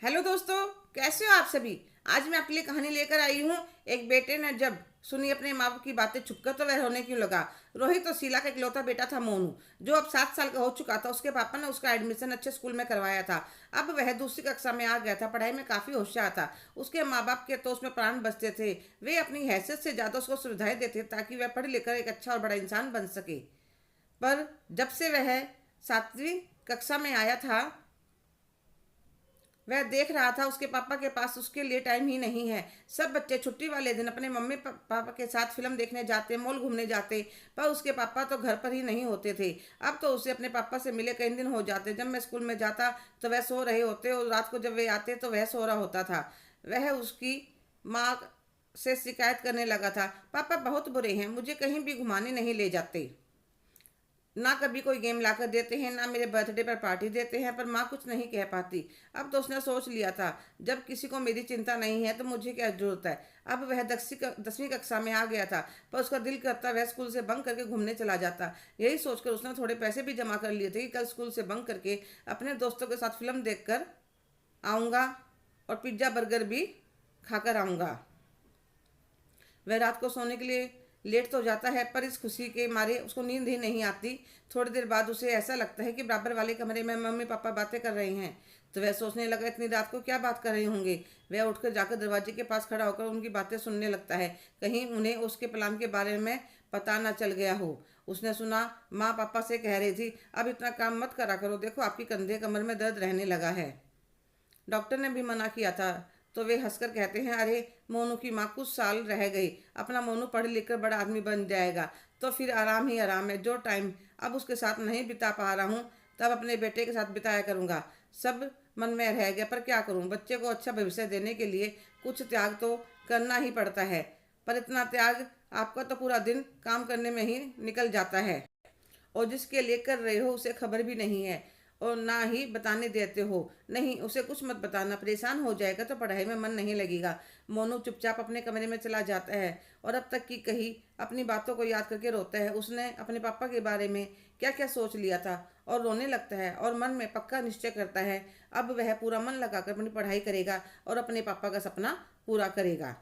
Hello दोस्तों, कैसे हो आप सभी। आज मैं आपके लिए कहानी लेकर आई हूँ। एक बेटे ने जब सुनी अपने माँ बाप की बातें छुपकर तो वह रोने क्यों लगा। रोहित तो शीला का इकलौता बेटा था मोनू, जो अब 7 साल का हो चुका था। उसके पापा ने उसका एडमिशन अच्छे स्कूल में करवाया था। अब वह दूसरी कक्षा में आ गया था। पढ़ाई में काफी होशियार था। उसके माँ बाप के तो उसमें प्राण बसते थे। वे अपनी हैसियत से ज्यादा उसको सुविधाएं देते ताकि वह पढ़ लिखकर एक अच्छा और बड़ा इंसान बन सके। पर जब से वह 7वीं कक्षा में आया था, वह देख रहा था उसके पापा के पास उसके लिए टाइम ही नहीं है। सब बच्चे छुट्टी वाले दिन अपने मम्मी पापा के साथ फिल्म देखने जाते, मॉल घूमने जाते, पर उसके पापा तो घर पर ही नहीं होते थे। अब तो उसे अपने पापा से मिले कई दिन हो जाते। जब मैं स्कूल में जाता तो वह सो रहे होते और रात को जब वे आते तो वह सो रहा होता था। वह उसकी माँ से शिकायत करने लगा था, पापा बहुत बुरे हैं, मुझे कहीं भी घुमाने नहीं ले जाते। ना कभी कोई गेम लाकर देते हैं, ना मेरे बर्थडे पर पार्टी देते हैं, पर माँ कुछ नहीं कह पाती। अब तो उसने सोच लिया था, जब किसी को मेरी चिंता नहीं है तो मुझे क्या जरूरत है। अब वह 10वीं कक्षा में आ गया था, पर उसका दिल करता वह स्कूल से बंक करके घूमने चला जाता। यही सोचकर उसने थोड़े पैसे भी जमा कर लिए थे कि कल स्कूल से बंक करके अपने दोस्तों के साथ फिल्म देख कर आऊँगा और पिज्ज़ा बर्गर भी खाकर आऊँगा। वह रात को सोने के लिए लेट तो जाता है, पर इस खुशी के मारे उसको नींद ही नहीं आती। थोड़ी देर बाद उसे ऐसा लगता है कि बराबर वाले कमरे में मम्मी पापा बातें कर रहे हैं। तो वह सोचने लगा, इतनी रात को क्या बात कर रहे होंगे। वह उठकर जाकर दरवाजे के पास खड़ा होकर उनकी बातें सुनने लगता है, कहीं उन्हें उसके प्लान के बारे में पता ना चल गया हो। उसने सुना माँ पापा से कह रही थी, अब इतना काम मत करा करो, देखो आपकी कंधे कमर में दर्द रहने लगा है। डॉक्टर ने भी मना किया था। तो वे हंसकर कहते हैं, अरे मोनू की माँ कुछ साल रह गई, अपना मोनू पढ़ लिख कर बड़ा आदमी बन जाएगा तो फिर आराम ही आराम है। जो टाइम अब उसके साथ नहीं बिता पा रहा हूँ, तब अपने बेटे के साथ बिताया करूँगा। सब मन में रह गया, पर क्या करूँ, बच्चे को अच्छा भविष्य देने के लिए कुछ त्याग तो करना ही पड़ता है। पर इतना त्याग आपका तो पूरा दिन काम करने में ही निकल जाता है, और जिसके लिए कर रहे हो उसे खबर भी नहीं है, और ना ही बताने देते हो। नहीं, उसे कुछ मत बताना, परेशान हो जाएगा तो पढ़ाई में मन नहीं लगेगा। मोनू चुपचाप अपने कमरे में चला जाता है और अब तक की कही अपनी बातों को याद करके रोता है। उसने अपने पापा के बारे में क्या क्या सोच लिया था, और रोने लगता है और मन में पक्का निश्चय करता है, अब वह पूरा मन लगाकर अपनी पढ़ाई करेगा और अपने पापा का सपना पूरा करेगा।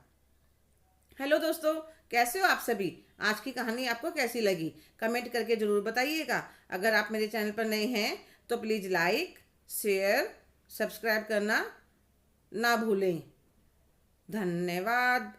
हेलो दोस्तों, कैसे हो आप सभी। आज की कहानी आपको कैसी लगी, कमेंट करके ज़रूर बताइएगा। अगर आप मेरे चैनल पर नए हैं तो प्लीज़ लाइक, शेयर, सब्सक्राइब करना ना भूलें। धन्यवाद।